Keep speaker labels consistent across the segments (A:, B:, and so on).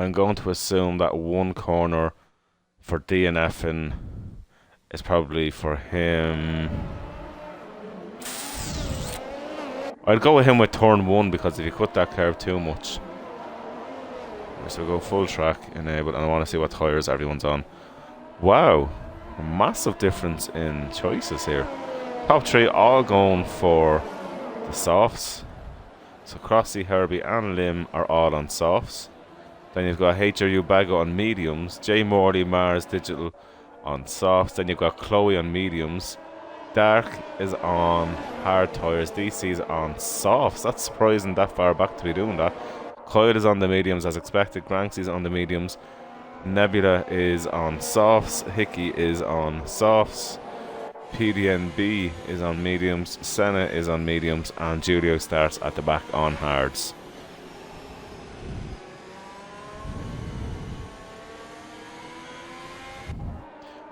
A: I'm going to assume that one corner for DNFing is probably for him. I'd go with him with turn 1 because if you cut that curve too much. So we'll go full track enabled, and I want to see what tyres everyone's on. Wow, a massive difference in choices here. Top 3 all going for the softs. So Crossy, Herbie and Lim are all on softs. Then you've got HRU Bago on mediums, J Morley, Mars Digital on softs. Then you've got Chloe on mediums. Dark is on hard tyres. DC's on softs. That's surprising that far back to be doing that. Coyle is on the mediums as expected. Granxy's on the mediums. Nebula is on softs. Hickey is on softs. PDNB is on mediums. Senna is on mediums. And Julio starts at the back on hards.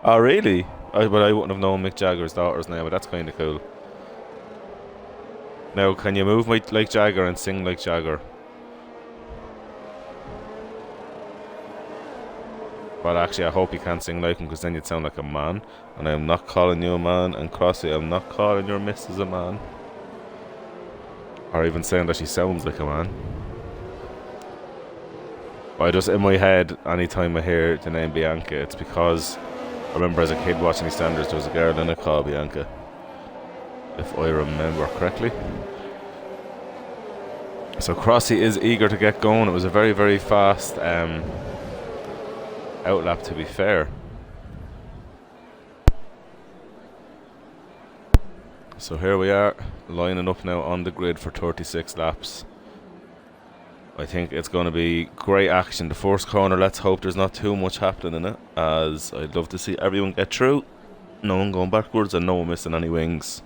A: Oh, really? But I wouldn't have known Mick Jagger's daughters now, but that's kind of cool. Now, can you move like Jagger and sing like Jagger? But actually, I hope you can't sing like him, because then you'd sound like a man. And I'm not calling you a man. And Crossy, I'm not calling your missus a man. Or even saying that she sounds like a man. But I just, in my head, anytime I hear the name Bianca, it's because I remember as a kid watching EastEnders, there was a girl in it called Bianca, if I remember correctly. So Crossy is eager to get going. It was a very, very fast outlap, to be fair. So here we are, lining up now on the grid for 36 laps. I think it's going to be great action. The first corner, let's hope there's not too much happening in it, as I'd love to see everyone get through. No one going backwards and no one missing any wings.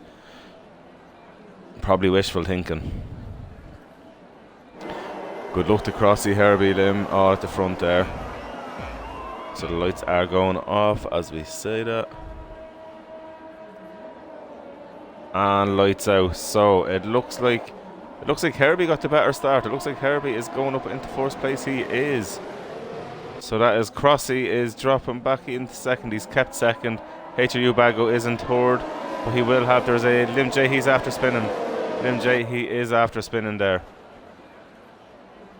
A: Probably wishful thinking. Good luck to Crossy, Herbie, Lim, all at the front there. So the lights are going off as we say that. And lights out. So it looks like Herbie got the better start. It looks like Herbie is going up into first place. He is. So that is Crossy is dropping back into second. He's kept second. HRU Bago is in third. But he will have, there's a Lim J, he's after spinning. Lim J, he is after spinning there.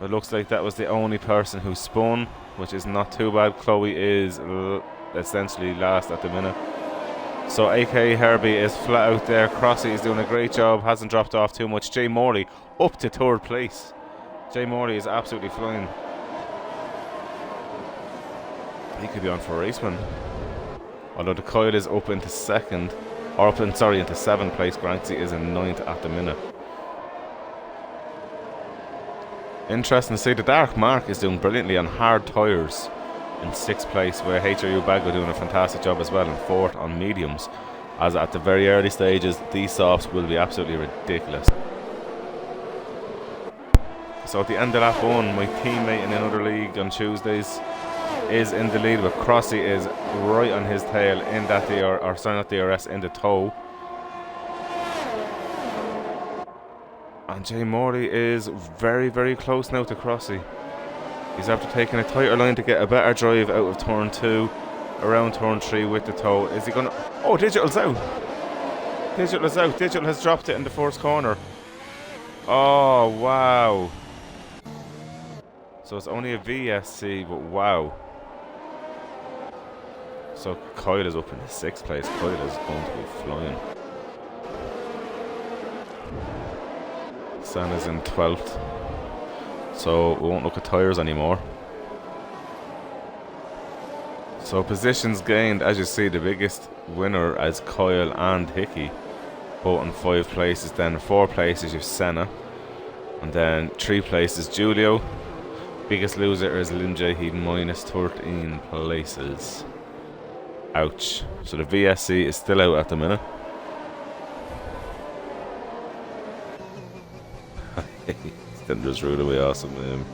A: It looks like that was the only person who spun, which is not too bad. Chloe is essentially last at the minute. So aka Herbie is flat out there. Crossy is doing a great job, hasn't dropped off too much. Jay Morley up to third place. Jay Morley is absolutely flying. He could be on for a race win. Although the Coil is up into second, or up in, sorry, into seventh place. Granxy is in ninth at the minute. Interesting to see. The Dark Mark is doing brilliantly on hard tyres in sixth place, where HRU Bago doing a fantastic job as well in fourth on mediums, as at the very early stages these softs will be absolutely ridiculous. So at the end of lap 1, my teammate in another league on Tuesdays is in the lead, but Crossy is right on his tail in that not DRS, in the toe. And Jay Morley is very, very close now to Crossy. He's after taking a tighter line to get a better drive out of turn 2, around turn 3 with the toe. Is he gonna... Oh, Digital's out. Digital is out. Digital has dropped it in the first corner. Oh, wow. So it's only a VSC, but wow. So Kyle is up in the 6th place. Kyle is going to be flying. Sanna's in 12th. So we won't look at tyres anymore. So positions gained, as you see, the biggest winner as Kyle and Hickey, both in 5 places. Then 4 places you've Senna, and then 3 places Julio. Biggest loser is Lim J, he minus 13 places. Ouch. So the VSC is still out at the minute. Just rude away, awesome.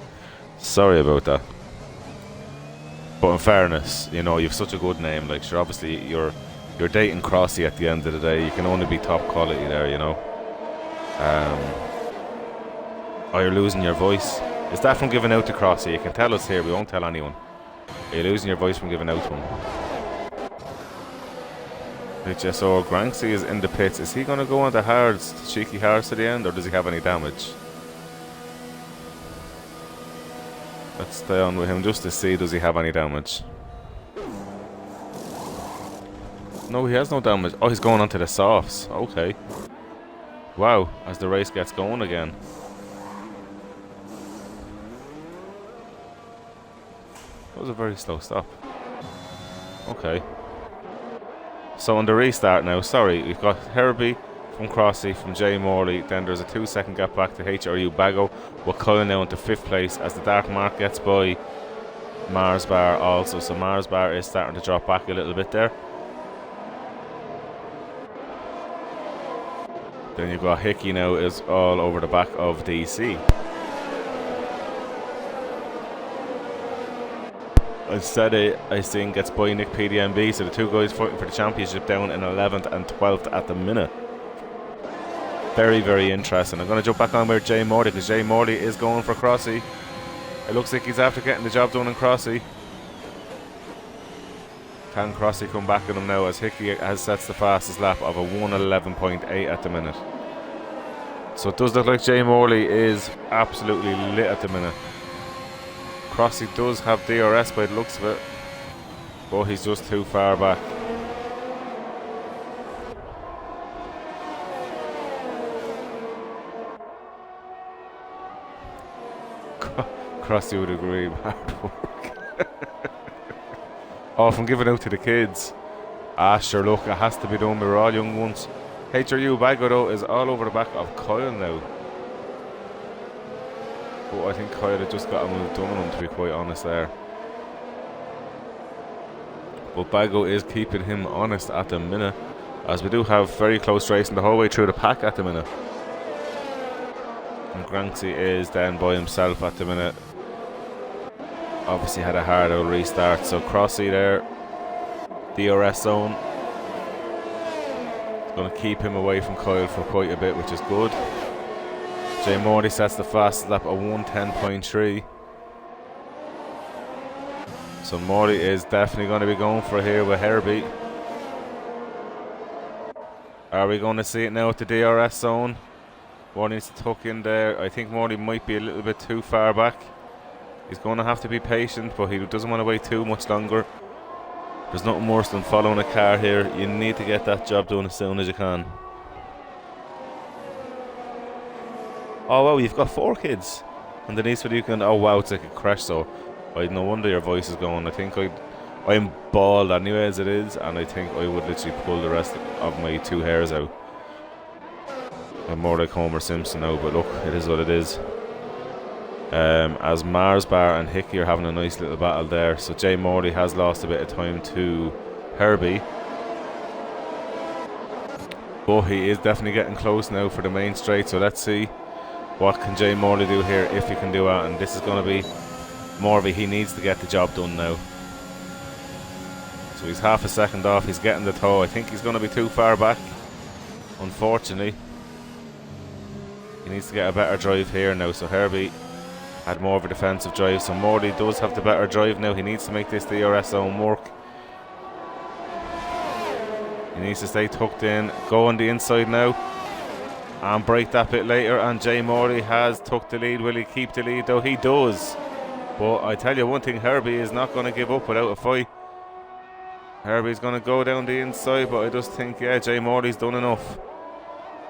A: Sorry about that. But in fairness, you know, you've such a good name. Like, sure, obviously you're dating Crossy at the end of the day. You can only be top quality there, you know. Oh, you're losing your voice. Is that from giving out to Crossy? You can tell us here, we won't tell anyone. Are you losing your voice from giving out to him? HSO Granksy is in the pits. Is he going to go on the hards, the cheeky hards to the end, or does he have any damage? Let's stay on with him just to see, does he have any damage? No, he has no damage. Oh, he's going on to the softs. Okay. Wow, as the race gets going again. That was a very slow stop. Okay. So on the restart now, sorry, we've got Herbie from Crossy, from Jay Morley, then there's a 2-second gap back to HRU Bago. We're calling now into 5th place as the dark mark gets by Mars Bar also. So Mars Bar is starting to drop back a little bit there. Then you've got Hickey now is all over the back of DC. Instead, I think gets by Nick PDMB, so the two guys fighting for the championship down in 11th and 12th at the minute. Very, very interesting. I'm going to jump back on with Jay Morley because Jay Morley is going for Crossy. It looks like he's after getting the job done in Crossy. Can Crossy come back at him now as Hickey has sets the fastest lap of a 1:11.8 at the minute. So it does look like Jay Morley is absolutely lit at the minute. Crossy does have DRS by the looks of it, but he's just too far back. Crossy would agree, hard work. Oh, from giving out to the kids. Ah, sure, look, it has to be done. We're all young ones. HRU Bago though is all over the back of Kyle now. But I think Kyle had just got a move done on him, to be quite honest there. But Bago is keeping him honest at the minute, as we do have very close racing the whole way through the pack at the minute. And Granksy is down by himself at the minute. Obviously had a hard old restart, so Crossy there, DRS zone. It's going to keep him away from Kyle for quite a bit, which is good. Jay Morley sets the fastest lap of 1:10.3. So Morley is definitely going to be going for here with Herbie. Are we going to see it now at the DRS zone? Morley needs to tuck in there. I think Morley might be a little bit too far back. He's going to have to be patient, but he doesn't want to wait too much longer. There's nothing worse than following a car here. You need to get that job done as soon as you can. Oh wow, you've got 4 kids underneath so you can. Oh wow, it's like a crash, so no wonder your voice is going. I think I'm bald anyway as it is, and I think I would literally pull the rest of my 2 hairs out. I'm more like Homer Simpson now, but look, it is what it is. As Mars Bar and Hickey are having a nice little battle there, so Jay Morley has lost a bit of time to Herbie, but he is definitely getting close now for the main straight. So let's see what can Jay Morley do here, if he can do it. And this is going to be more of a he needs to get the job done now. So he's half a second off. He's getting the toe. I think he's going to be too far back, unfortunately. He needs to get a better drive here now. So Herbie had more of a defensive drive, so Morley does have the better drive now. He needs to make this DRS zone work. He needs to stay tucked in, go on the inside now and break that bit later. And Jay Morley has tucked the lead. Will he keep the lead though? He does. But I tell you one thing, Herbie is not going to give up without a fight. Herbie's going to go down the inside, but I just think, yeah, Jay Morley's done enough.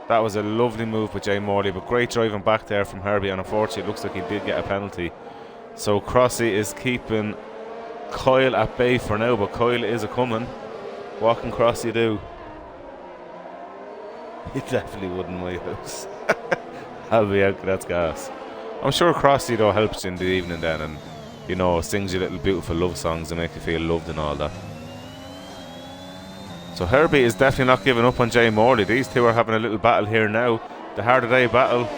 A: That was a lovely move by Jay Morley, but great driving back there from Herbie, and unfortunately it looks like he did get a penalty. So Crossy is keeping Kyle at bay for now, but Kyle is a-coming. What can Crossy do? He definitely wouldn't my house. I'll be out, that's gas. I'm sure Crossy though helps you in the evening then, and you know, sings you little beautiful love songs and make you feel loved and all that. So Herbie is definitely not giving up on Jay Morley. These two are having a little battle here now. The harder they battle,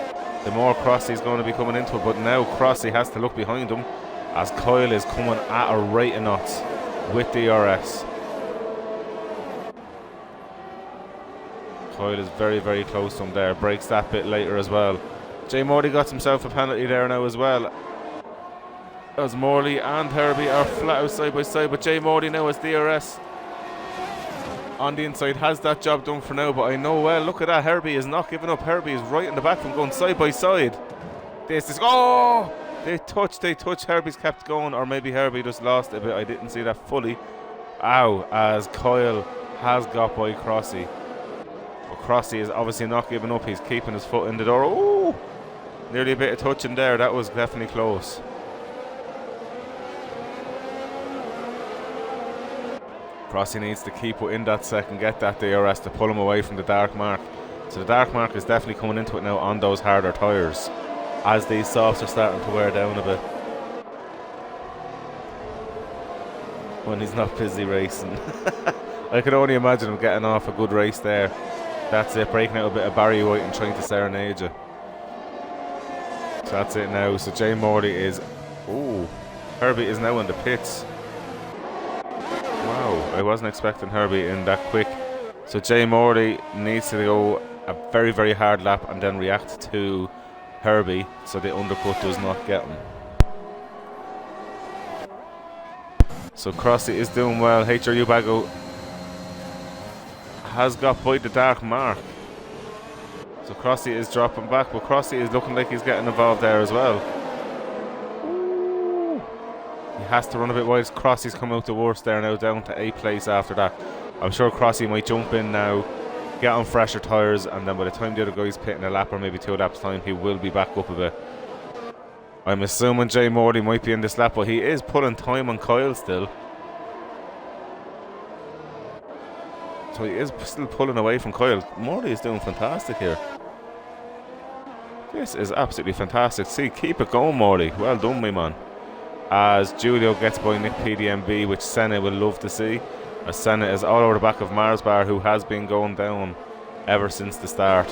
A: the more Crossy's going to be coming into it. But now Crossy has to look behind him as Kyle is coming at a rate of knots with DRS. Kyle is very, very close to him there. Breaks that bit later as well. Jay Morley got himself a penalty there now as well. as Morley and Herbie are flat out side by side, but Jay Morley now as DRS on the inside has that job done for now, but I know well, look at that, Herbie is not giving up. Herbie is right in the back from going side by side. This is, oh, they touched, Herbie's kept going, or maybe Herbie just lost a bit, I didn't see that fully. Ow, as Kyle has got by Crossy. But Crossy is obviously not giving up, he's keeping his foot in the door. Oh, nearly a bit of touching there, that was definitely close. Crossy needs to keep it in that second, get that DRS to pull him away from the dark mark. So the dark mark is definitely coming into it now on those harder tyres, as these softs are starting to wear down a bit. When he's not busy racing. I could only imagine him getting off a good race there. That's it, breaking out a bit of Barry White and trying to serenade you. So that's it now. So Jay Morley is... Ooh, Herbie is now in the pits. Wow, I wasn't expecting Herbie in that quick. So Jay Morley needs to go a very, very hard lap and then react to Herbie so the undercut does not get him. So Crossy is doing well. HRU Bago has got by the dark mark. So Crossy is dropping back, but Crossy is looking like he's getting involved there as well. Ooh. He has to run a bit wide. Crossy's come out the worst there now, down to 8th place after that. I'm sure Crossy might jump in now, get on fresher tyres, and then by the time the other guy's pitting a lap or maybe 2 laps time, he will be back up a bit. I'm assuming Jay Morley might be in this lap, but he is pulling time on Kyle still. So he is still pulling away from Kyle. Morley is doing fantastic here. This is absolutely fantastic. See, keep it going, Morley. Well done, my man. As Julio gets by Nick PDMB, which Senna will love to see. As Senna is all over the back of Mars Bar, who has been going down ever since the start.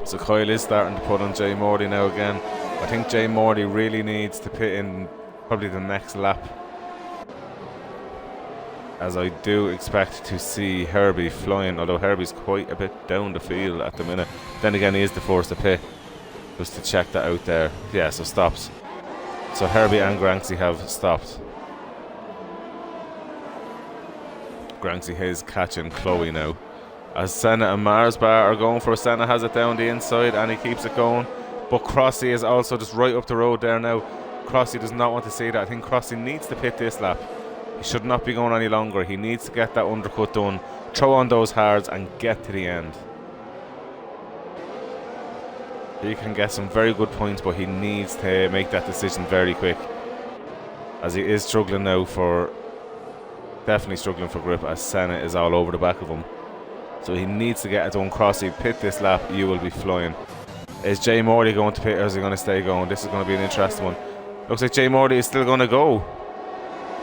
A: So Kyle is starting to put on Jay Morley now again. I think Jay Morley really needs to pit in probably the next lap, as I do expect to see Herbie flying, although Herbie's quite a bit down the field at the minute. Then again, he is the first to pit, just to check that out there. Yeah, so stops. So Herbie and Granksy have stopped. Granksy is catching Chloe now. As Senna and Mars Bar are going for it. Senna has it down the inside and he keeps it going. But Crossy is also just right up the road there now. Crossy does not want to see that. I think Crossy needs to pit this lap. He should not be going any longer. He needs to get that undercut done, throw on those hards and get to the end. He can get some very good points, but he needs to make that decision very quick, as he is struggling now for... Definitely struggling for grip, as Senna is all over the back of him. So he needs to get it done. Crossy, pit this lap, you will be flying. Is Jay Morley going to pit, or is he going to stay going? This is going to be an interesting one. Looks like Jay Morley is still going to go.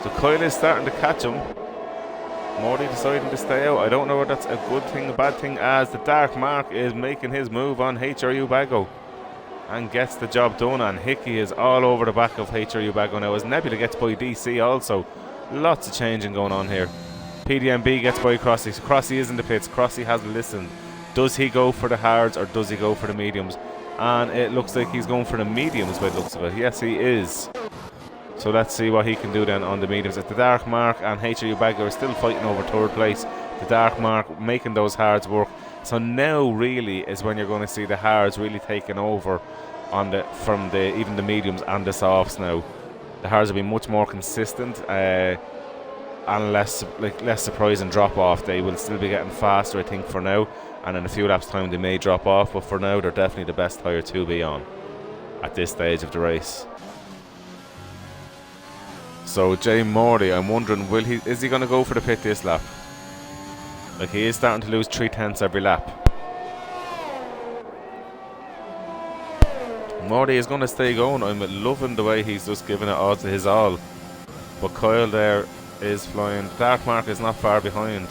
A: So Kyle is starting to catch him. Morley deciding to stay out. I don't know if that's a good thing, a bad thing, as the dark mark is making his move on HRU Bago and gets the job done. And Hickey is all over the back of HRU Bago now, as Nebula gets by DC also. Lots of changing going on here. PDMB gets by Crossy. So Crossy is in the pits. Crossy has listened. Does he go for the hards or does he go for the mediums? And it looks like he's going for the mediums by the looks of it. Yes, he is. So let's see what he can do then on the mediums. At the dark mark and HRU Bago are still fighting over 3rd place. The dark mark making those hards work. So now really is when you're going to see the hards really taking over on even the mediums and the softs now. The hards will be much more consistent and less surprising drop off. They will still be getting faster, I think, for now, and in a few laps time they may drop off, but for now they're definitely the best tyre to be on at this stage of the race. So Jay Morley, I'm wondering, is he going to go for the pit this lap? Like, he is starting to lose 3/10 every lap. Morley is going to stay going. I'm loving the way he's just giving it all to his all. But Kyle there is flying. The dark mark is not far behind.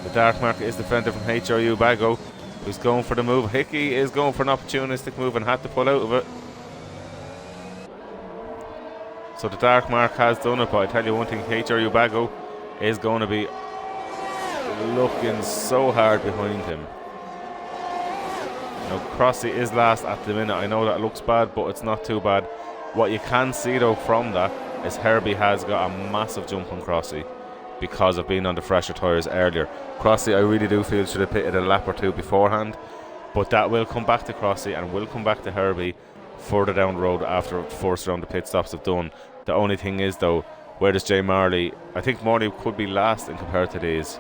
A: The dark mark is defended from HRU Bago, who's going for the move. Hickey is going for an opportunistic move and had to pull out of it. So the dark mark has done it, but I tell you one thing, HRU Bago is going to be looking so hard behind him. Now Crossy is last at the minute. I know that looks bad, but it's not too bad. What you can see though from that is Herbie has got a massive jump on Crossy because of being on the fresher tyres earlier. Crossy, I really do feel, should have pitted a lap or two beforehand, but that will come back to Crossy and will come back to Herbie further down the road after first round the pit stops have done. The only thing is though, where does Jay Marley? I think Morley could be last in compared to these.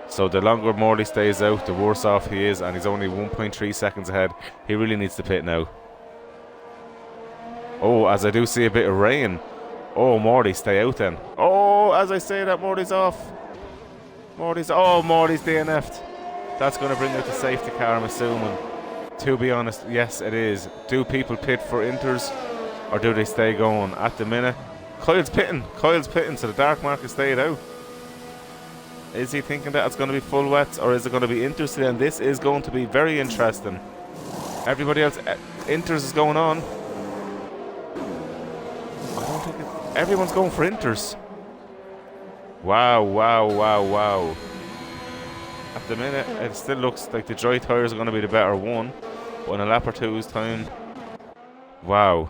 A: So the longer Morley stays out, the worse off he is, and he's only 1.3 seconds ahead. He really needs to pit now. Oh, as I do see a bit of rain. Oh, Morley, stay out then. Oh, as I say that, Morley's off. Morley's DNF'd. That's going to bring out the safety car, I'm assuming. To be honest, yes, it is. Do people pit for inters, or do they stay going? At the minute, Kyle's pitting, so the dark marker stayed out. Is he thinking that it's going to be full wets, or is it going to be inters today? And this is going to be very interesting. Everybody else, inters is going on. I don't think everyone's going for inters. Wow. At the minute, it still looks like the dry tyres are going to be the better one. But in a lap or two's time, wow.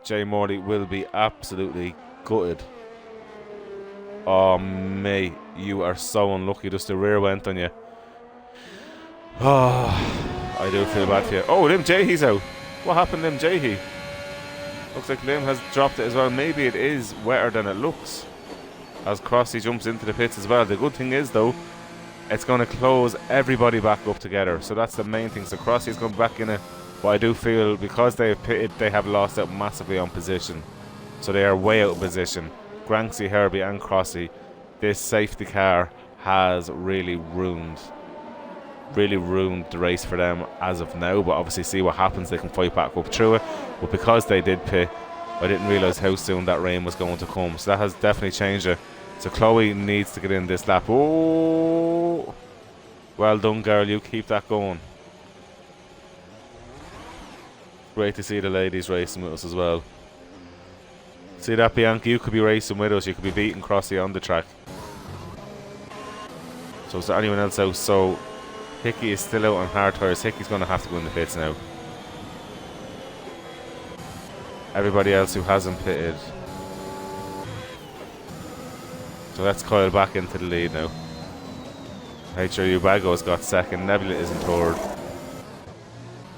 A: Jay Morley will be absolutely gutted. Oh, mate, you are so unlucky. Just the rear went on you. Oh, I do feel bad for you. Oh, Lim Jayhe's out. What happened, Lim Jayhe? Looks like Lim has dropped it as well. Maybe it is wetter than it looks, as Crossy jumps into the pits as well. The good thing is, though, it's going to close everybody back up together. So that's the main thing. So Crossy's going back in it. But I do feel because they have pitted, they have lost out massively on position. So they are way out of position. Granksy, Herbie and Crossy, this safety car has really ruined the race for them as of now. But obviously see what happens. They can fight back up through it. But because they did pit, I didn't realise how soon that rain was going to come. So that has definitely changed it. So Chloe needs to get in this lap. Oh, well done, girl. You keep that going. Great to see the ladies racing with us as well. See that, Bianca? You could be racing with us. You could be beating Crossy on the track. So is there anyone else out? So Hickey is still out on hard tyres. Hickey's going to have to go in the pits now. Everybody else who hasn't pitted. So that's Kyle back into the lead now. HRU Bago's got second. Nebula is in third.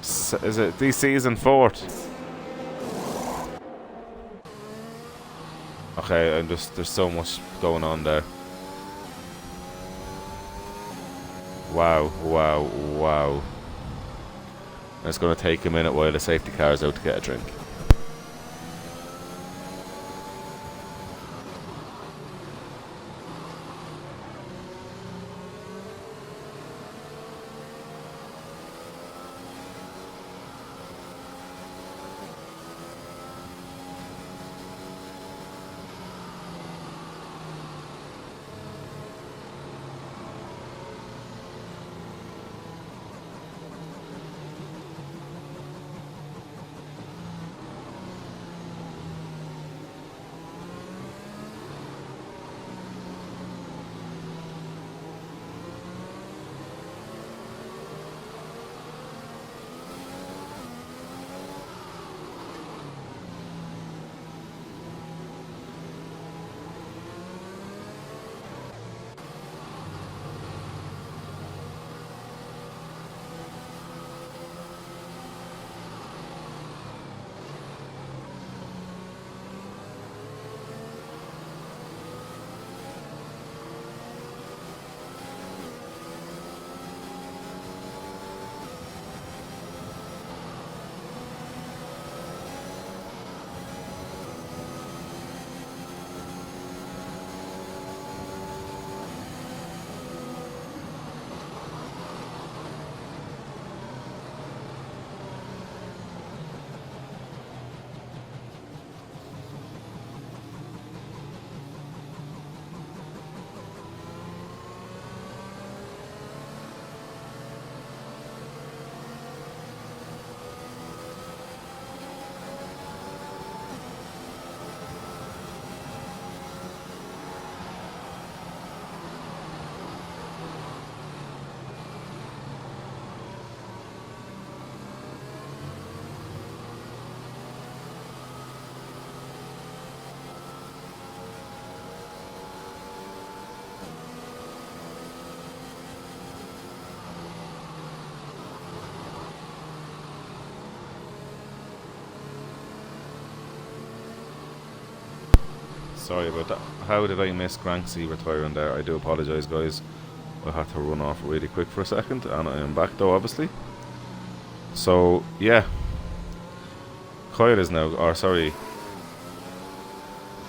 A: Is it DC is in fourth? Okay, and there's so much going on there. Wow. And it's going to take a minute while the safety car is out to get a drink. Sorry about that. How did I miss Granksy retiring there? I do apologise, guys. I had to run off really quick for a second, and I am back though, obviously. So, yeah. Kyle is now, or sorry,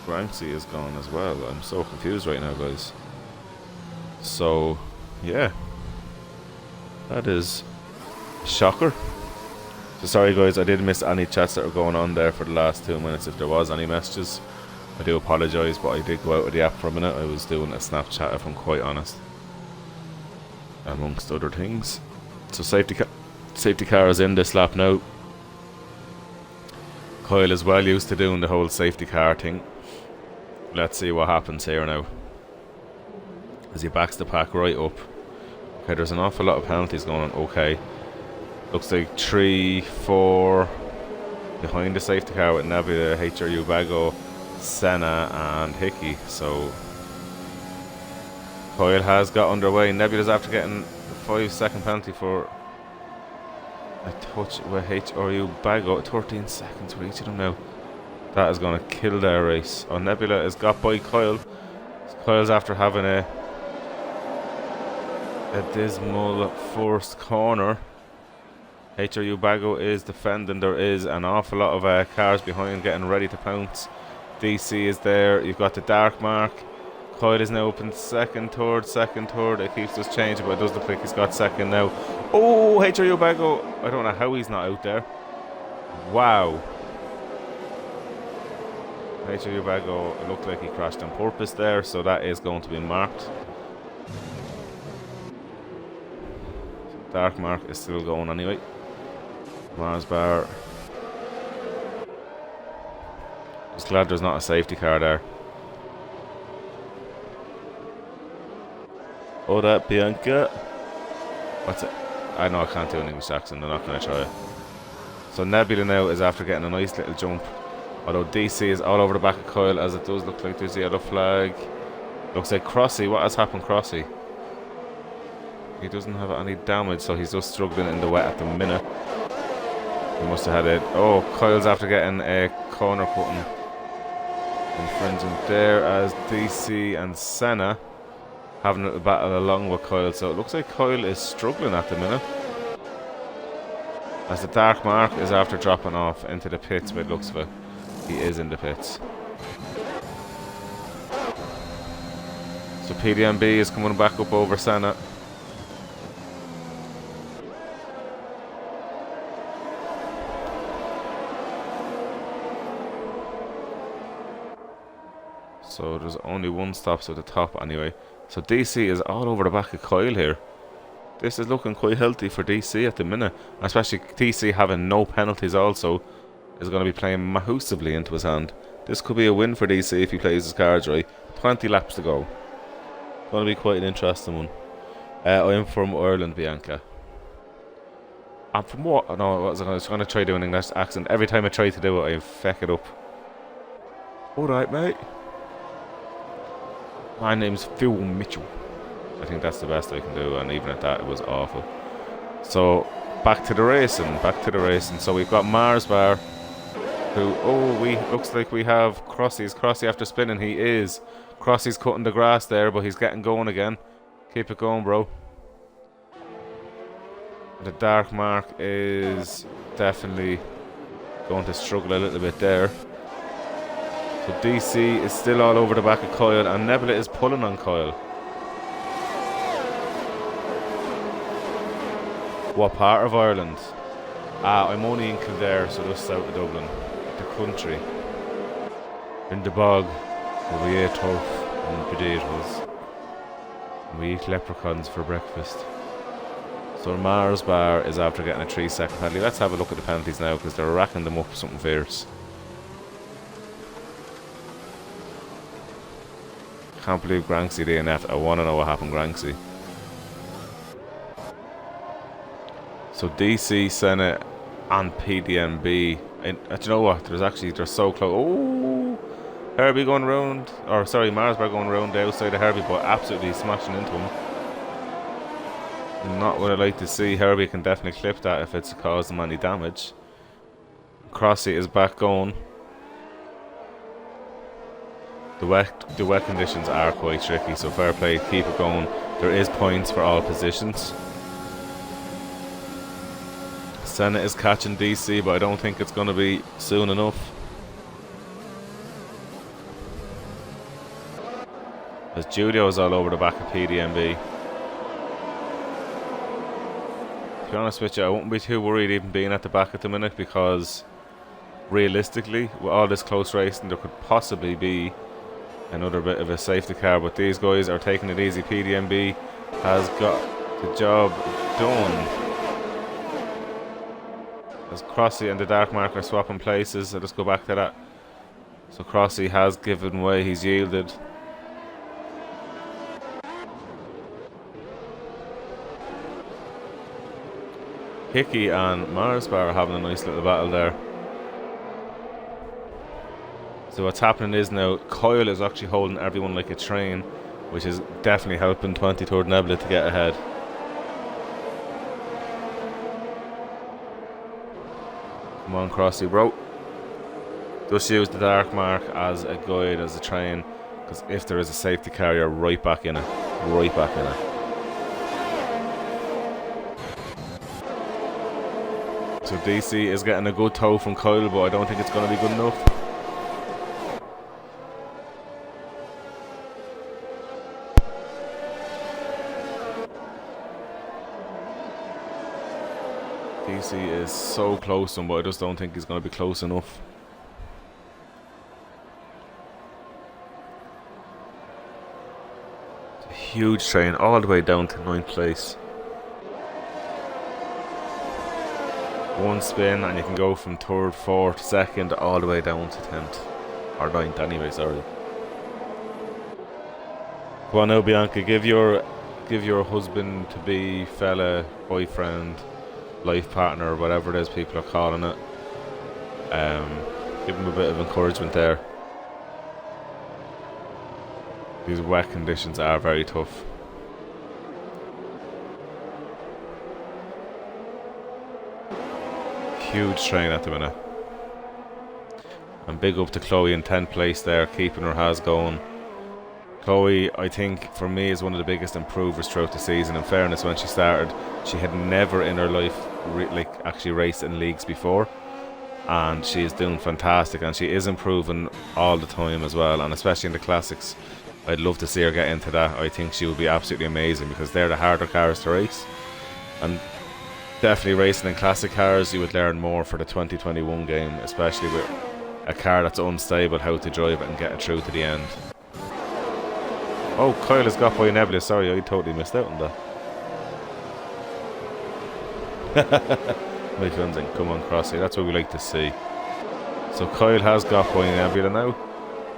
A: Granksy is gone as well. I'm so confused right now, guys. So, yeah. That is a shocker. So sorry guys, I did miss any chats that were going on there for the last 2 minutes. If there was any messages, I do apologise, but I did go out of the app for a minute. I was doing a Snapchat, if I'm quite honest, amongst other things. So safety car is in this lap now. Kyle is well used to doing the whole safety car thing. Let's see what happens here now, as he backs the pack right up. Okay, there's an awful lot of penalties going on. Okay, looks like 3, 4 behind the safety car with Nebula, HRU, Bago, Senna and Hickey. So Kyle has got underway. Nebula's after getting a 5-second penalty for a touch with HRU, Bago. 13 seconds for each of them now. That is going to kill their race. Oh, Nebula is got by Kyle. Kyle's after having a dismal first corner. HRU Bago is defending. There is an awful lot of cars behind getting ready to pounce. DC is there. You've got the dark mark. Kyle is now up in second, third. It keeps just changing, but it does look like he's got second now. Oh, HRU Bago. I don't know how he's not out there. Wow. HRU Bago, it looked like he crashed on purpose there, so that is going to be marked. Dark mark is still going anyway. Mars bar. Just glad there's not a safety car there. Oh, that Bianca. What's it? I know I can't do an English accent, I'm not going to try it. So Nebula now is after getting a nice little jump. Although DC is all over the back of Kyle, as it does look like there's the yellow flag. Looks like Crossy. What has happened, Crossy? He doesn't have any damage, so he's just struggling in the wet at the minute. He must have had it. Oh, Kyle's after getting a corner cutting infringement there, as DC and Senna having a battle along with Kyle. So it looks like Kyle is struggling at the minute, as the dark mark is after dropping off into the pits. By the looks of it, he is in the pits. So PDMB is coming back up over Senna. So there's only one stop at the top anyway. So DC is all over the back of Kyle here. This is looking quite healthy for DC at the minute. Especially DC having no penalties also is going to be playing massively into his hand. This could be a win for DC if he plays his cards right. 20 laps to go. Going to be quite an interesting one. I'm from Ireland, Bianca. I'm from what? No, I was going to try doing an English accent. Every time I try to do it, I feck it up. Alright, mate. My name's Phil Mitchell. I think that's the best I can do, and even at that, it was awful. So, back to the racing. So we've got Mars Bar, who, looks like we have Crossy's. Crossy after spinning, he is. Crossy's cutting the grass there, but he's getting going again. Keep it going, bro. The dark mark is definitely going to struggle a little bit there. So DC is still all over the back of Kyle, and Nebula is pulling on Kyle. What part of Ireland? I'm only in Kildare, so just south of Dublin. The country. In the bog, where we ate turf and potatoes. And we eat leprechauns for breakfast. So Mars Bar is after getting a 3-second penalty. Let's have a look at the penalties now, because they're racking them up something fierce. Can't believe Granksy DNF. I want to know what happened, Granksy. So DC, Senna, and PDMB. And do you know what? They're so close. Oh, Herbie going round, or sorry, Marsberg going round the outside of Herbie, but absolutely smashing into him. Not what I like to see. Herbie can definitely clip that if it's caused him any damage. Crossy is back going. The wet conditions are quite tricky, so fair play, keep it going. There is points for all positions. Senna is catching DC, but I don't think it's going to be soon enough. As Julio is all over the back of PDMB. To be honest with you, I wouldn't be too worried even being at the back at the minute, because realistically, with all this close racing, there could possibly be another bit of a safety car, but these guys are taking it easy. PDMB has got the job done. As Crossy and the Dark Mark are swapping places, I'll just go back to that. So Crossy has given way, he's yielded. Hickey and Marsbar are having a nice little battle there. So what's happening is now Kyle is actually holding everyone like a train, which is definitely helping 23rd Nebula to get ahead. Come on, Crossy, bro. Just use the Dark Mark as a guide, as a train, because if there is a safety car, you're right back in it. Right back in it. So DC is getting a good tow from Kyle, but I don't think it's going to be good enough. DC is so close to him, but I just don't think he's going to be close enough. It's a huge train all the way down to 9th place. One spin and you can go from 3rd, 4th, 2nd all the way down to 10th. Or 9th anyway, sorry. Go on now, Bianca, give your husband to be, fella, boyfriend, life partner, whatever it is people are calling it. Give him a bit of encouragement there. These wet conditions are very tough. Huge train at the minute. And big up to Chloe in 10th place there, keeping her has going. Chloe, I think, for me, is one of the biggest improvers throughout the season. In fairness, when she started, she had never in her life actually raced in leagues before, and she is doing fantastic, and she is improving all the time as well, and especially in the classics. I'd love to see her get into that. I think she would be absolutely amazing, because they're the harder cars to race, and definitely racing in classic cars you would learn more for the 2021 game, especially with a car that's unstable, how to drive it and get it through to the end. Oh, Kyle has got by Nebula. Sorry, I totally missed out on that. My friends, come on, Crossy. That's what we like to see. So Kyle has got by Nebula now.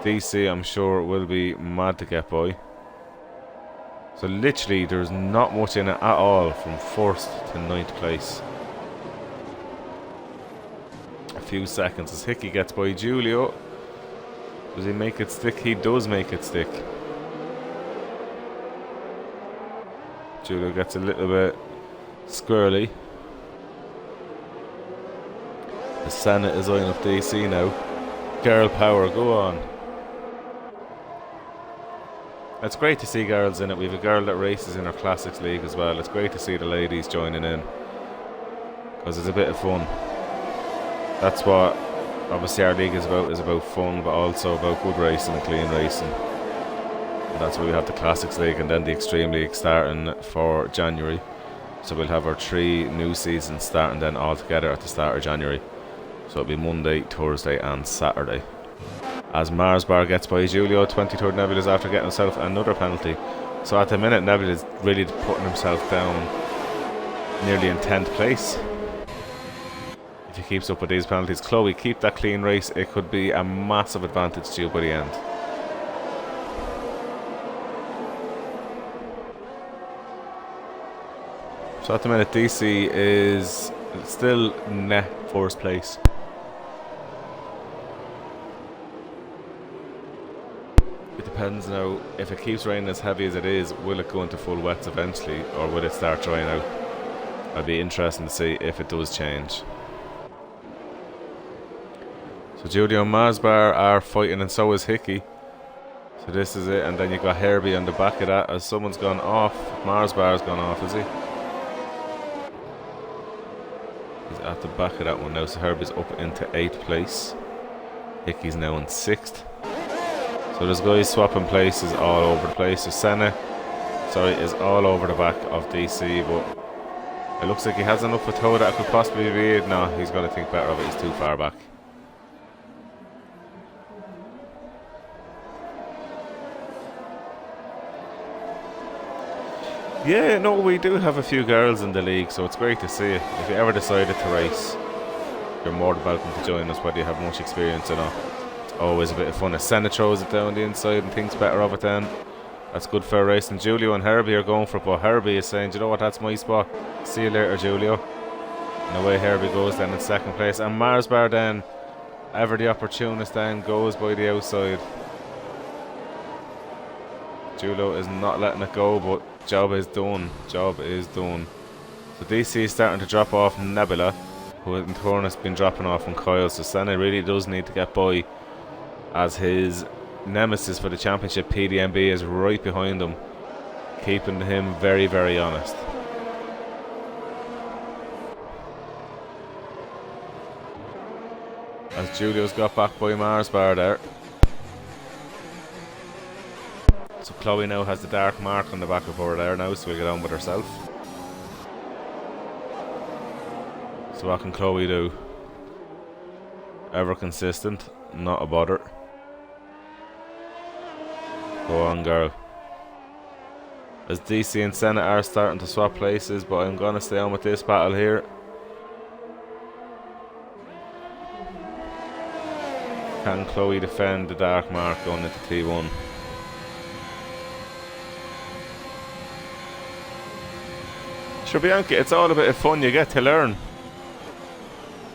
A: DC, I'm sure, will be mad to get by. So literally, there's not much in it at all from 1st to 9th place. A few seconds as Hickey gets by Julio. Does he make it stick? He does make it stick. Julio gets a little bit squirrely. The Senna is eyeing up DC now. Girl power, go on. It's great to see girls in it. We have a girl that races in our Classics League as well. It's great to see the ladies joining in, because it's a bit of fun. That's what obviously our league is about fun, but also about good racing and clean racing. And that's why we have the Classics League and then the Extreme League starting for January. So we'll have our 3 new seasons starting then all together at the start of January. So it'll be Monday, Thursday and Saturday. As Marsbar gets by Julio, 23rd Nebula is after getting himself another penalty. So at the minute, Nebula is really putting himself down nearly in 10th place. If he keeps up with these penalties. Chloe, keep that clean race. It could be a massive advantage to you by the end. So at the minute, DC is still net 1st place. It depends now, if it keeps raining as heavy as it is, will it go into full wets eventually, or will it start drying out? I'd be interested to see if it does change. So Julio and Marsbar are fighting, and so is Hickey. So this is it, and then you got Herbie on the back of that as someone's gone off. Mars Bar's gone off, is he? He's at the back of that one now, so Herbie's up into 8th place. Hickey's now in 6th. So there's guys swapping places all over the place. So Senna, sorry, is all over the back of DC, but it looks like he has enough of toe that it could possibly be it. No, he's got to think better of it. He's too far back. Yeah, no, we do have a few girls in the league, so it's great to see it. If you ever decided to race, you're more than welcome to join us, whether you have much experience or not. It's always a bit of fun. If Senna throws it down the inside and thinks better of it, then that's good for a race. And Julio and Herbie are going for it, but Herbie is saying, do you know what, that's my spot. See you later, Julio. And away Herbie goes then in 2nd place. And Mars Bar then, ever the opportunist then, goes by the outside. Julio is not letting it go, but job is done. Job is done. So DC is starting to drop off Nebula, who in turn has been dropping off from Kyle. So Senna really does need to get by, as his nemesis for the championship, PDMB, is right behind him, keeping him very, very honest. As Julio's got back by Mars Bar there. So Chloe now has the dark mark on the back of her there now, so we'll get on with herself. So what can Chloe do? Ever consistent, not a bother. Go on, girl. As DC and Senna are starting to swap places, but I'm going to stay on with this battle here. Can Chloe defend the dark mark going into T1? Sure, Bianca, it's all a bit of fun, you get to learn.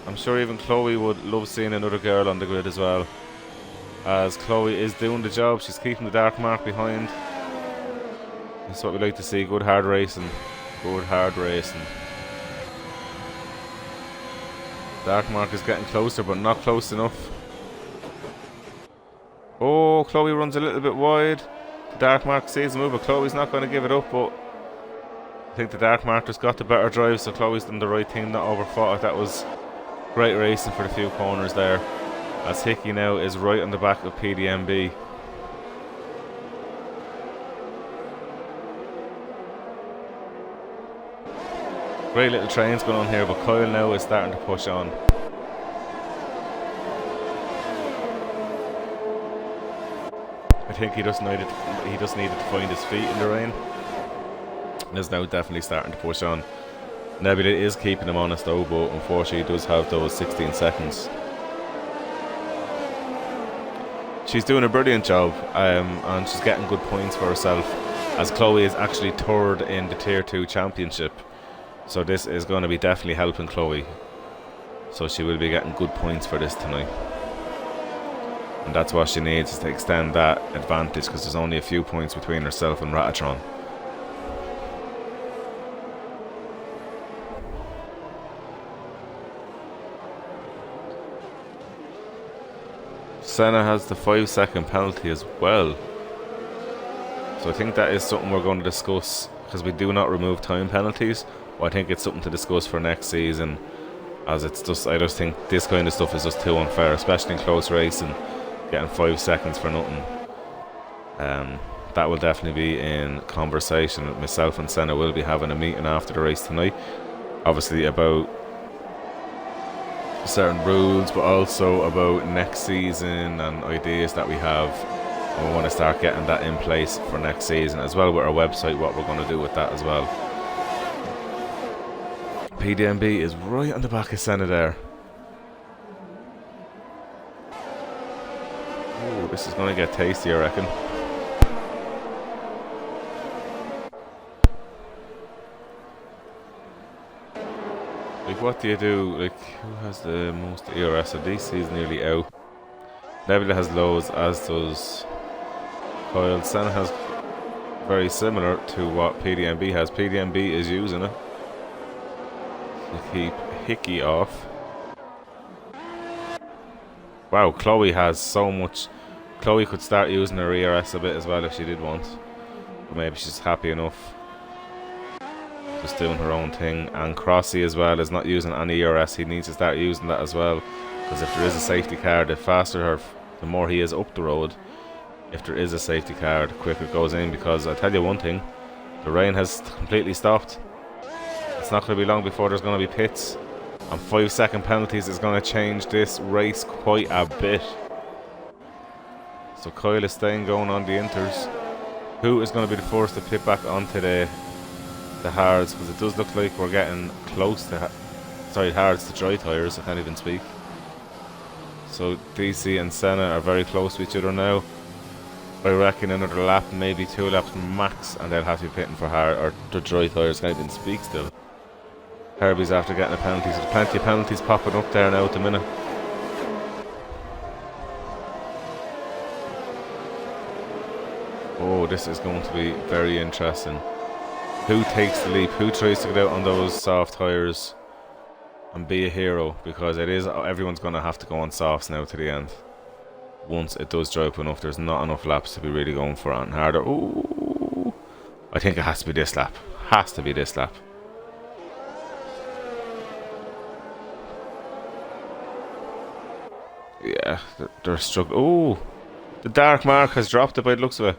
A: I'm sure even Chloe would love seeing another girl on the grid as well. As Chloe is doing the job, she's keeping the dark mark behind. That's what we like to see, good hard racing. Good hard racing. Dark mark is getting closer, but not close enough. Oh, Chloe runs a little bit wide. The dark mark sees the move, but Chloe's not going to give it up, but I think the dark mark just got the better drive, so Chloe's done the right thing, not overfought it. That was great racing for the few corners there. As Hickey now is right on the back of PDMB. Great little trains going on here, but Kyle now is starting to push on. I think he just needed to find his feet in the rain. And is now definitely starting to push on. Nebula is keeping him honest though, but unfortunately he does have those 16 seconds. She's doing a brilliant job, and she's getting good points for herself, as Chloe is actually 3rd in the Tier 2 championship. So this is going to be definitely helping Chloe. So she will be getting good points for this tonight. And that's what she needs, is to extend that advantage, because there's only a few points between herself and Ratatron. Senna has the 5-second penalty as well. So I think that is something we're going to discuss, because we do not remove time penalties. But I think it's something to discuss for next season, as it's just, I just think this kind of stuff is just too unfair, especially in close racing, getting 5 seconds for nothing. That will definitely be in conversation. Myself and Senna will be having a meeting after the race tonight, obviously about certain rules, but also about next season and ideas that we have, and we want to start getting that in place for next season, as well with our website, what we're going to do with that as well. PDMB is right on the back of Senna there. Ooh, this is going to get tasty, I reckon. Like, what do you do? Like, who has the most ERS? So DC is nearly out. Nebula has lows, as does Kyle. Senna has very similar to what PDMB has. PDMB is using it to keep Hickey off. Wow, Chloe has so much. Chloe could start using her ERS a bit as well if she did want. But maybe she's happy enough just doing her own thing. And Crossy as well is not using any ERS. He needs to start using that as well. Because if there is a safety car, the faster the more he is up the road. If there is a safety car, the quicker it goes in. Because I tell you one thing, the rain has completely stopped. It's not going to be long before there's going to be pits. And 5-second penalties is going to change this race quite a bit. So Kyle is staying going on the inters. Who is going to be the first to pit back onto the hards? Because it does look like we're getting close to hards to dry tyres. I can't even speak. So DC and Senna are very close to each other now. I reckon another lap, maybe 2 laps max, and they'll have to be pitting for hard or the dry tyres. Can't even speak still. Herbie's after getting a penalty, so there's plenty of penalties popping up there now at the minute. Oh, this is going to be very interesting. Who takes the leap? Who tries to get out on those soft tyres and be a hero? Because everyone's going to have to go on softs now to the end. Once it does dry up enough, there's not enough laps to be really going for it on harder. Ooh, I think it has to be this lap. Has to be this lap. Yeah, they're struggling. Oh, the dark mark has dropped it by the looks of it.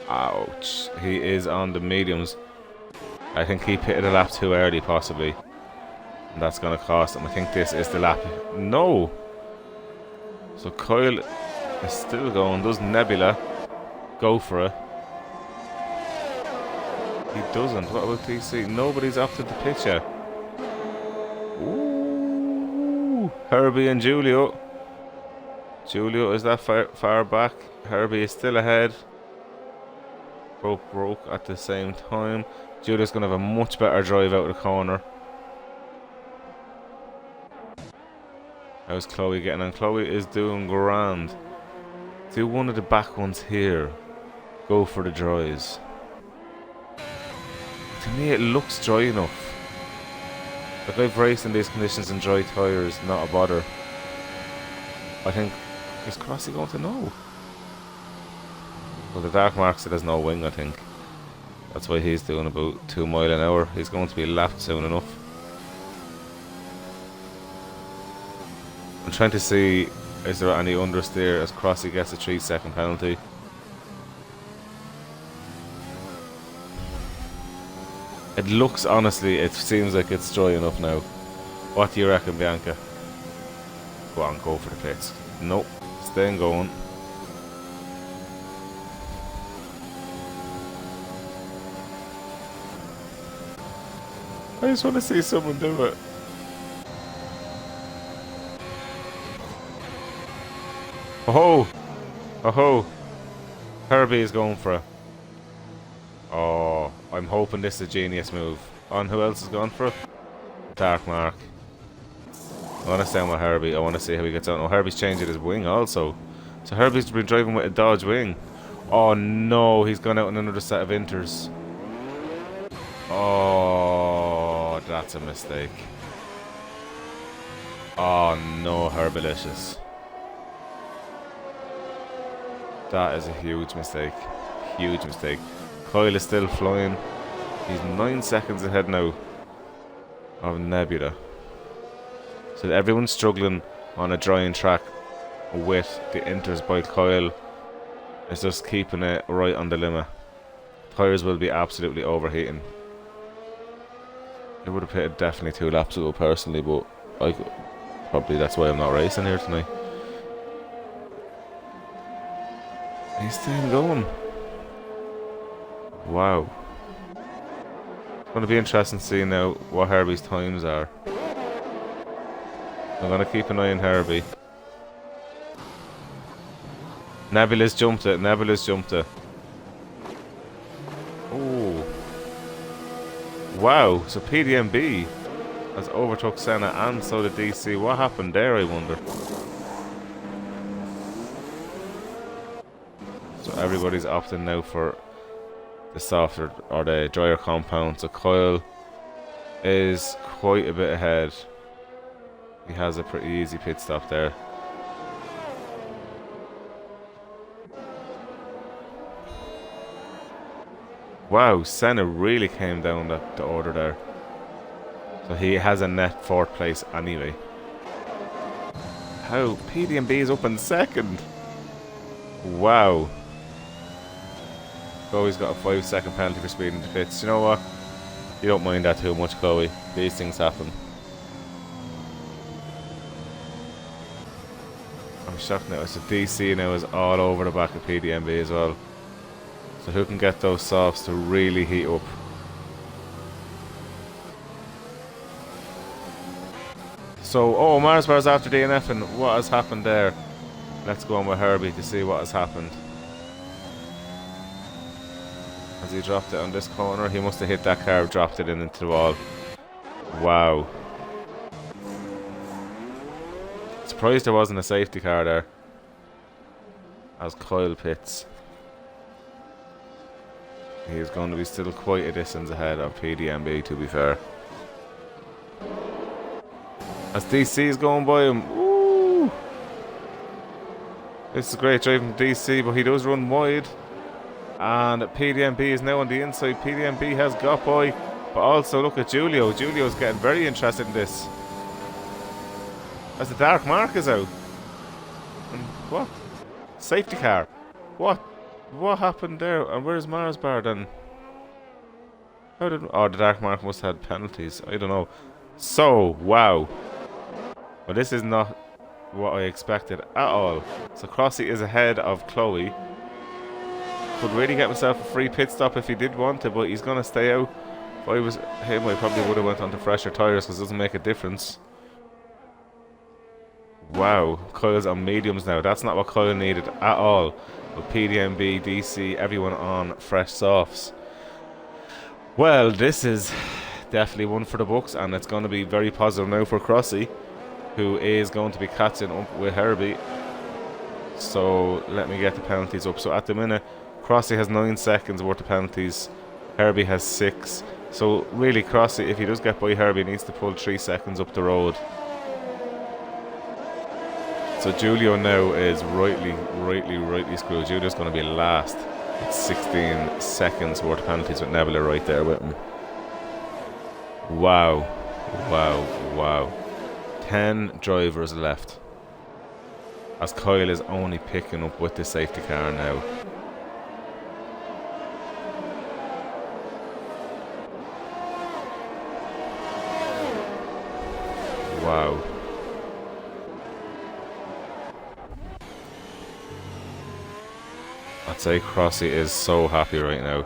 A: Ouch. He is on the mediums. I think he pitted a lap too early, possibly. And that's going to cost him. I think this is the lap. No. So Kyle is still going. Does Nebula go for it? He doesn't. What about DC? Nobody's up to the pitch yet. Herbie and Julio. Julio is that far back. Herbie is still ahead. Both broke at the same time. Julio's going to have a much better drive out of the corner. How's Chloe getting on? Chloe is doing grand. Do one of the back ones here. Go for the dries. To me it looks dry enough. Like I've raced in these conditions in dry tyres, not a bother. I think, is Crossy going to know? Well, the dark mark said there's no wing, I think. That's why he's doing about 2 miles an hour. He's going to be lapped soon enough. I'm trying to see, is there any understeer as Crossy gets a 3-second penalty. It looks, honestly, it seems like it's dry enough now. What do you reckon, Bianca? Go on, go for the pits. Nope, staying going. I just want to see someone do it. Oh-ho! Oh-ho! Herbie is going for it. Oh, I'm hoping this is a genius move. On who else has gone for it? Dark mark. I want to stand with Herbie. I want to see how he gets on. Oh, Herbie's changing his wing also. So Herbie's been driving with a Dodge wing. Oh no, he's gone out on another set of inters. Oh, that's a mistake. Oh no, Herbalicious. That is a huge mistake. Huge mistake. Kyle is still flying. He's 9 seconds ahead now of Nebula. So everyone's struggling on a drying track with the inters by Kyle. It's just keeping it right on the limit. Tyres will be absolutely overheating. I would have pitted definitely 2 laps ago personally, but probably that's why I'm not racing here tonight. He's still going. Wow. It's going to be interesting to see now what Herbie's times are. I'm going to keep an eye on Herbie. Nebula's jumped it. Nebula's jumped it. Oh. Wow. So PDMB has overtook Senna and so did DC. What happened there, I wonder? So everybody's opting now for the softer or the drier compound. So Kyle is quite a bit ahead. He has a pretty easy pit stop there. Wow, Senna really came down the order there. So he has a net 4th place anyway. How? PD&B is up in 2nd. Wow. Chloe's got a 5-second penalty for speeding the pits. You know what? You don't mind that too much, Chloe. These things happen. I'm shocked now. So DC now is all over the back of PD&B as well. So who can get those softs to really heat up? So, oh, Mars Bar's after DNF, and what has happened there? Let's go on with Herbie to see what has happened. Has he dropped it on this corner? He must have hit that car, dropped it into the wall. Wow. Surprised there wasn't a safety car there. As Kyle pits. He is going to be still quite a distance ahead of PD&B, to be fair. As DC is going by him. Ooh. This is great driving from DC, but he does run wide. And PD&B is now on the inside. PD&B has got by. But also look at Julio. Julio's getting very interested in this. As the dark mark is out. And what? Safety car. What? What happened there? And where's Mars Bar then? How did... Oh, the dark mark must have had penalties. I don't know. So, wow. Well, this is not what I expected at all. So Crossy is ahead of Chloe. Could really get himself a free pit stop if he did want to, but he's going to stay out. If I was him, I probably would have went on to fresher tyres because it doesn't make a difference. Wow, Kyle's on mediums now. That's not what Kyle needed at all. With PD&B, DC, everyone on fresh softs. Well, this is definitely one for the books, and it's going to be very positive now for Crossy, who is going to be catching up with Herbie. So let me get the penalties up. So at the minute, Crossy has 9 seconds worth of penalties. Herbie has 6. So really, Crossy, if he does get by Herbie, needs to pull 3 seconds up the road. So Julio now is rightly screwed. Julio's going to be last. It's 16 seconds worth of penalties with Nebula right there with him. Wow. Wow. Wow. 10 drivers left. As Kyle is only picking up with the safety car now. Wow. I'd say Crossy is so happy right now.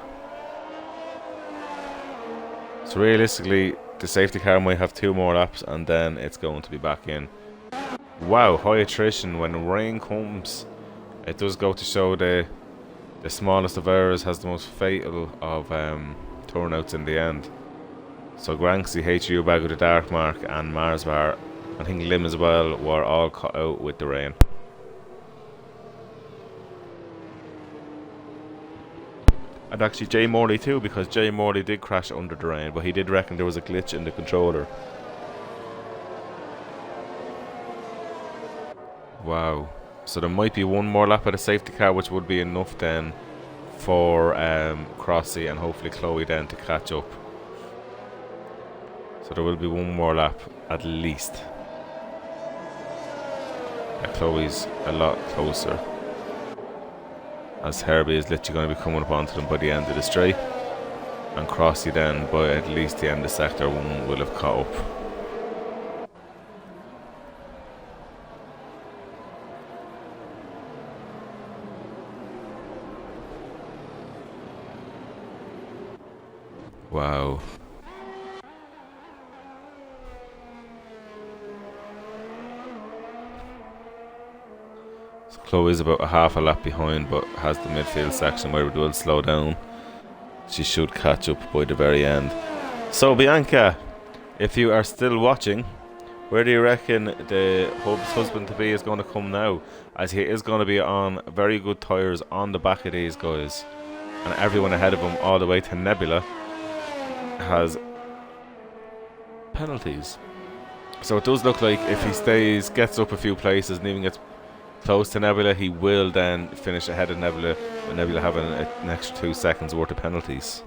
A: So realistically, the safety car might have 2 more laps and then it's going to be back in. Wow, high attrition when rain comes. It does go to show the smallest of errors has the most fatal of turnouts in the end. So Granksy, HU Bag with the dark mark, and Mars Bar, I think Lim as well, were all caught out with the rain. And actually Jay Morley too, because Jay Morley did crash under the rain, but he did reckon there was a glitch in the controller. Wow. So there might be 1 more lap of the safety car, which would be enough then for Crossy and hopefully Chloe then to catch up. So there will be 1 more lap at least. Yeah, Chloe's a lot closer, as Herbie is literally going to be coming up onto them by the end of the straight, and Crossy then by at least the end of sector 1 will have caught up. Wow. So Chloe is about a half a lap behind, but has the midfield section where it will slow down. She should catch up by the very end. So Bianca, if you are still watching, where do you reckon the husband-to-be is going to come now? As he is going to be on very good tyres on the back of these guys. And everyone ahead of him all the way to Nebula has penalties. So it does look like if he stays, gets up a few places and even gets close to Nebula, he will then finish ahead of Nebula, and Nebula having an extra 2 seconds worth of penalties.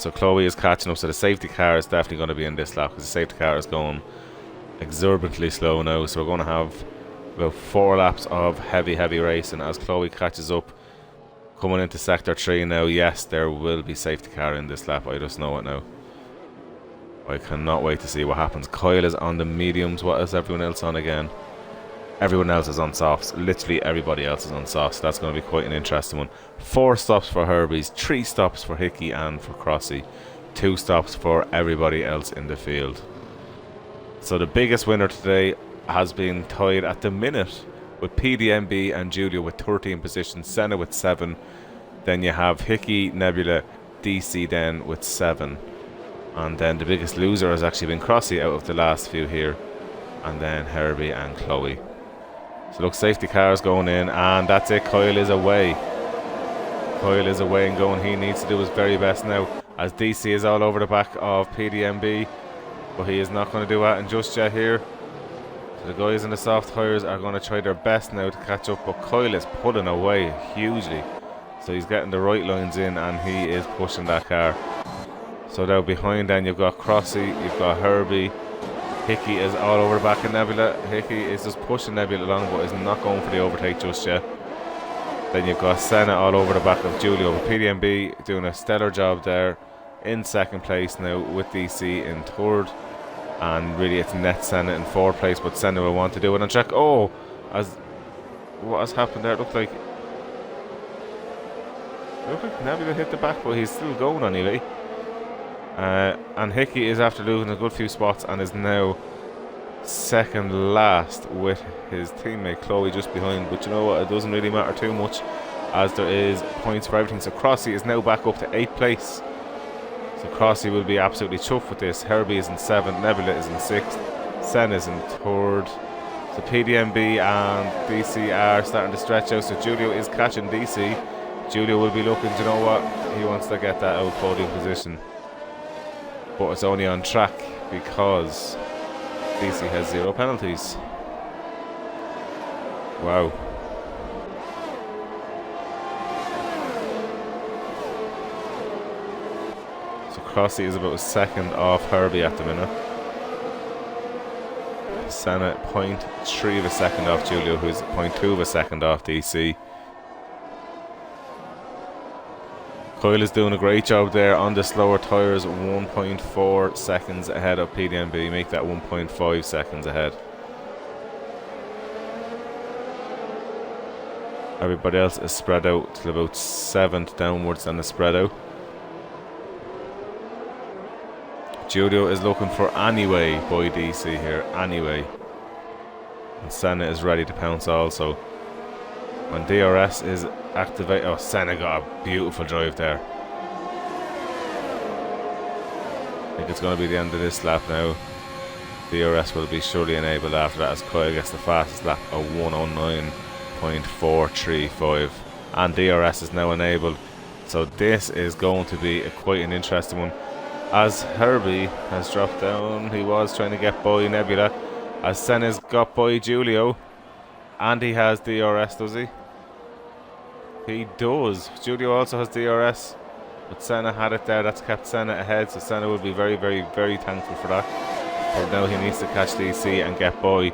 A: So Chloe is catching up, so the safety car is definitely going to be in this lap because the safety car is going exorbitantly slow now. So we're going to have about 4 laps of heavy racing as Chloe catches up. Coming into sector 3 now. Yes, there will be safety car in this lap. I just know it now. I cannot wait to see what happens. Kyle is on the mediums. What is everyone else on again? Everyone else is on softs. Literally everybody else is on softs. That's going to be quite an interesting one. 4 stops for Herbies, 3 stops for Hickey and for Crossy, 2 stops for everybody else in the field. So the biggest winner today has been tied at the minute with PDMB and Julia with 13 positions, Senna with 7. Then you have Hickey, Nebula, DC then with 7. And then the biggest loser has actually been Crossy out of the last few here. And then Herbie and Chloe. So look, safety cars going in, and that's it. Kyle is away. Kyle is away and going. He needs to do his very best now, as DC is all over the back of PDMB, but he is not going to do that and just yet here. So the guys in the soft tyres are going to try their best now to catch up, but Kyle is pulling away hugely. So he's getting the right lines in, and he is pushing that car. So now behind then you've got Crossy, you've got Herbie. Hickey is all over the back of Nebula. Hickey is just pushing Nebula along, but is not going for the overtake just yet. Then you've got Senna all over the back of Julio. PDMB doing a stellar job there in second place now, with DC in third. And really it's net Senna in fourth place, but Senna will want to do it on track. Oh, as what has happened there? It looked like Nebula hit the back, but he's still going anyway. And Hickey is after losing a good few spots and is now second last with his teammate Chloe just behind. But you know what, it doesn't really matter too much as there is points for everything. So Crossy is now back up to 8th place. So Crossy will be absolutely chuffed with this. Herbie is in 7th, Nebula is in 6th, Sen is in 3rd. So PDMB and DC are starting to stretch out. So Julio is catching DC. Julio will be looking, you know what, he wants to get that out podium position. But it's only on track because DC has 0 penalties. Wow. So Crossy is about a second off Herbie at the minute. Senna 0.3 of a second off Julio, who's 0.2 of a second off DC. Kyle is doing a great job there on the slower tyres, 1.4 seconds ahead of PDMB, make that 1.5 seconds ahead. Everybody else is spread out till about 7th downwards and is spread out. Julio is looking for anyway by DC here, anyway. And Senna is ready to pounce also. When DRS is activated, oh, Senna got a beautiful drive there. I think it's going to be the end of this lap now. DRS will be surely enabled after that, as Kyle gets the fastest lap of 109.435. And DRS is now enabled. So this is going to be quite an interesting one. As Herbie has dropped down, he was trying to get by Nebula. As Senna's got by Julio. And he has DRS, does he? He does. Julio also has DRS, but Senna had it there. That's kept Senna ahead, so Senna will be very, very, very thankful for that. But now he needs to catch DC and get by.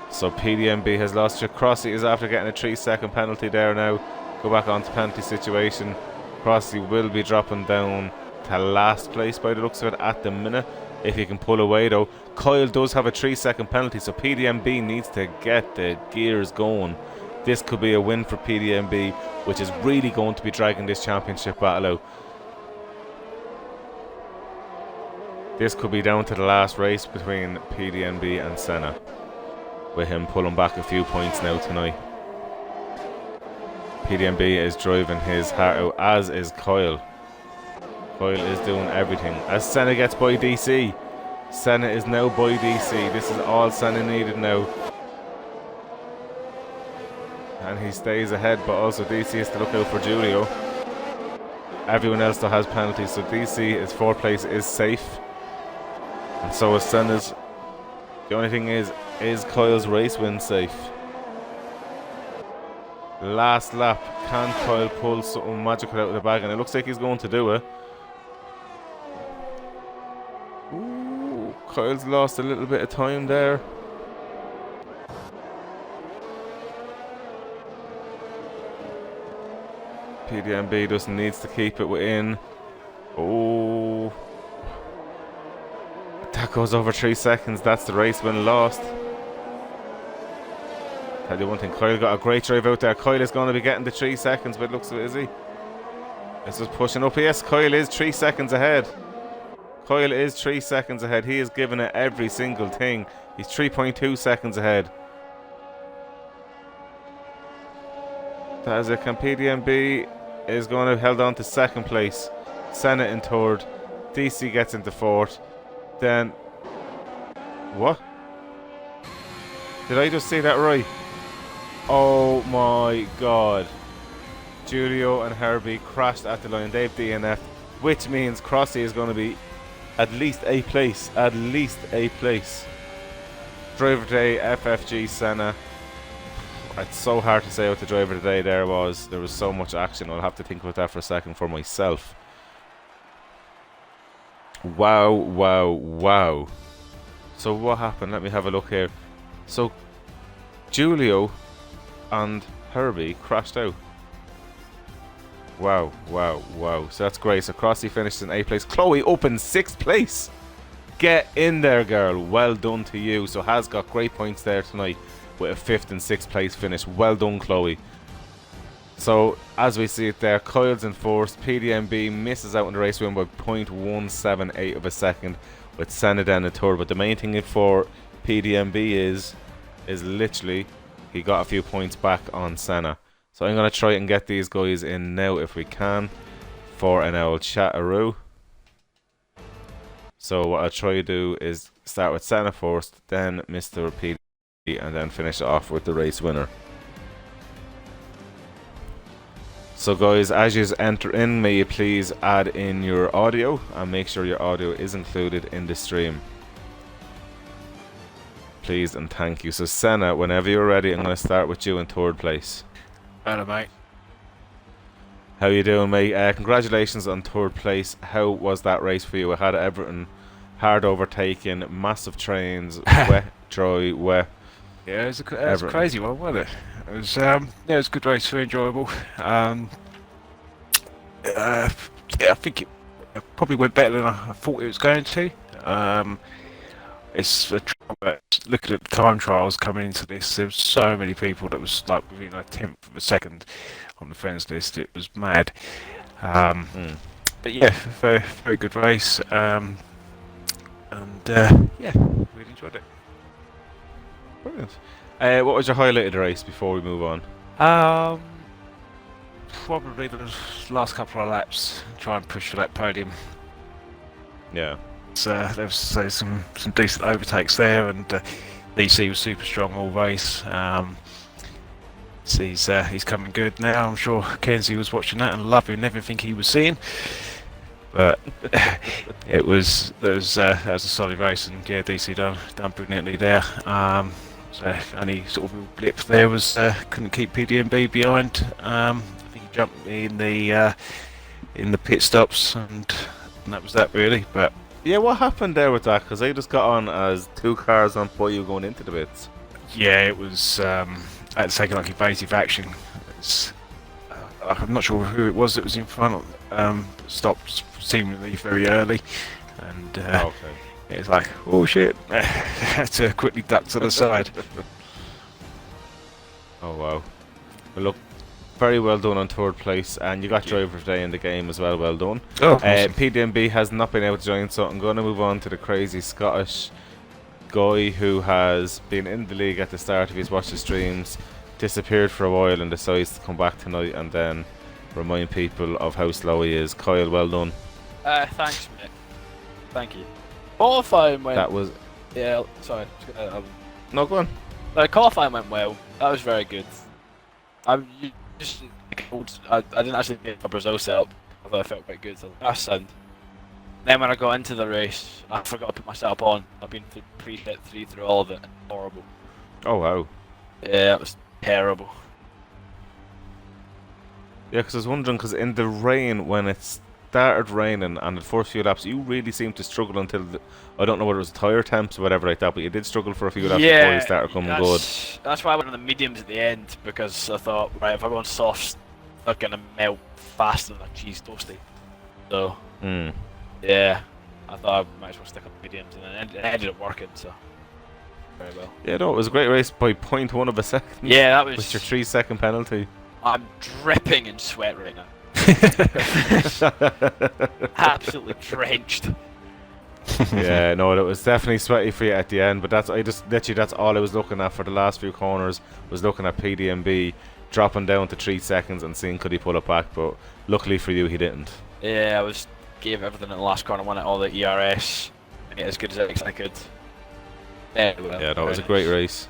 A: So PDMB has lost. Crossy is after getting a 3-second penalty there now. Go back onto penalty situation. Crossy will be dropping down to last place by the looks of it at the minute. If he can pull away though. Kyle does have a 3-second penalty, so PDMB needs to get the gears going. This could be a win for PDMB, which is really going to be dragging this championship battle out. This could be down to the last race between PDMB and Senna, with him pulling back a few points now tonight. PDMB is driving his heart out, as is Kyle. Kyle is doing everything. As Senna gets by DC. Senna is now by DC. This is all Senna needed now. And he stays ahead, but also DC has to look out for Julio. Everyone else still has penalties, so DC, his 4th place, is safe. And so is Senna's. The only thing is Kyle's race win safe? Last lap, can Kyle pull something magical out of the bag? And it looks like he's going to do it. Kyle's lost a little bit of time there. PDMB just needs to keep it within. Oh. That goes over 3 seconds. That's the race win lost. Tell you one thing, Kyle got a great drive out there. Kyle is going to be getting the 3 seconds, but it looks of it, is he? This is pushing up. Yes, Kyle is 3 seconds ahead. Kyle is 3 seconds ahead. He is giving it every single thing. He's 3.2 seconds ahead. That is it. PDMB is going to held on to second place. Senna in third. DC gets into fourth. Then... What? Did I just see that right? Oh my god. Julio and Herbie crashed at the line. They've DNF, which means Crossy is going to be at least a place. At least a place. Driver today, FFG Senna. It's so hard to say what the driver today there was. There was so much action. I'll have to think about that for a second for myself. Wow, wow, wow. So what happened? Let me have a look here. So Julio and Herbie crashed out. Wow, wow, wow. So that's great. So Crossy finished in 8th place. Chloe opened 6th place. Get in there, girl. Well done to you. So has got great points there tonight with a 5th and 6th place finish. Well done, Chloe. So as we see it there, Kyle's in 4th. PDMB misses out on the race win by 0.178 of a second, with Senna down in 3rd. But the main thing for PDMB is literally he got a few points back on Senna. So I'm going to try and get these guys in now if we can for an old chat-a-roo. So what I'll try to do is start with Senna first, then Mr. PD, and then finish off with the race winner. So guys, as you enter in, may you please add in your audio and make sure your audio is included in the stream. Please and thank you. So Senna, whenever you're ready, I'm going to start with you in 3rd place.
B: Hello, mate.
A: How you doing, mate? Congratulations on 3rd place. How was that race for you? I had everything hard overtaking, massive trains, wet, dry, wet.
B: Yeah, it was a crazy one, wasn't it? It was, yeah, it was a good race, very enjoyable. Yeah, I think it probably went better than I thought it was going to. It's looking at the time trials coming into this, there was so many people that was like within a 10th of a second on the friends list. It was mad. But yeah, very, very good race. And yeah, really enjoyed it.
A: Brilliant. What was your highlight of the race before we move on?
B: Probably the last couple of laps, try and push for that podium.
A: Yeah.
B: There was some decent overtakes there, and DC was super strong all race. So he's coming good now. I'm sure Kenzie was watching that and loving everything he was seeing. But that was a solid race, and yeah, DC done brilliantly there. So only sort of blip there was couldn't keep PDMB behind. I think he jumped in the pit stops, and that was that really. But
A: yeah, what happened there with that? Because I just got on as 2 cars on by you going into the bits.
B: Yeah, it was I had to take like evasive action. I'm not sure who it was that was in front. Stopped seemingly very early, and
A: okay.
B: It's like, oh shit, had to quickly duck to the side.
A: Oh wow. Well look, very well done on 3rd place, and you got driver today in the game as well, well done.
B: Oh, awesome.
A: PDMB has not been able to join, so I'm going to move on to the crazy Scottish guy who has been in the league at the start. If he's watched the streams, disappeared for a while and decides to come back tonight and then remind people of how slow he is. Kyle, well done.
C: Thanks, mate. Thank you. Qualifying went...
A: That was...
C: Yeah, sorry.
A: No, go on.
C: The qualifying went well. That was very good. I didn't actually get a Brazil setup, although I felt quite good. So that's sound. Then when I got into the race, I forgot to put my setup on. I've been pre-hit 3 through all of it. Horrible.
A: Oh, wow.
C: Yeah, it was terrible.
A: Yeah, because I was wondering, because in the rain, when it's started raining and the first few laps, you really seemed to struggle until I don't know whether it was tyre temps or whatever like that, but you did struggle for a few laps before you started coming good.
C: That's why I went on the mediums at the end, because I thought, right, if I go on softs, they're gonna melt faster than a cheese toasty. So yeah, I thought I might as well stick on mediums, and then it ended up working. So very well.
A: Yeah, no, it was a great race by 0.1 of a second.
C: Yeah, that was.
A: With your 3-second penalty.
C: I'm dripping in sweat right now. Absolutely drenched.
A: Yeah, no, it was definitely sweaty for you at the end, but that's all I was looking at for the last few corners. Was looking at PDMB dropping down to 3 seconds and seeing could he pull it back, but luckily for you he didn't.
C: Yeah, gave everything in the last corner, won it all the ERS, made it as good as I could. Yeah,
A: that was a great race.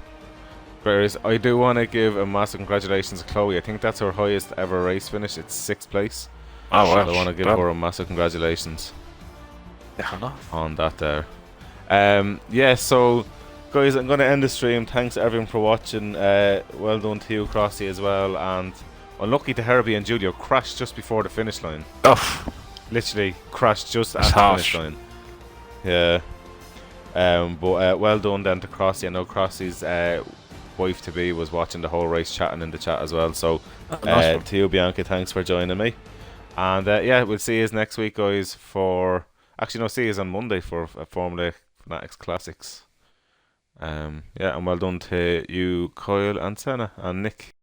A: Great race. I do want to give a massive congratulations to Chloe. I think that's her highest ever race finish. It's 6th place.
B: Oh wow!
A: So I want to give her a massive congratulations on that there. Yeah, so guys, I'm going to end the stream. Thanks everyone for watching. Well done to you, Crossy, as well. And unlucky to Herbie and Julio, crashed just before the finish line.
B: Oh,
A: literally crashed just at the finish line. Yeah. But well done then to Crossy. I know Crossy's wife to be was watching the whole race, chatting in the chat as well. So to you, Bianca, thanks for joining me. And yeah, we'll see you next week, guys. See you on Monday for Formula Funatics Classics. Yeah, and well done to you, Kyle and Senna and Nick.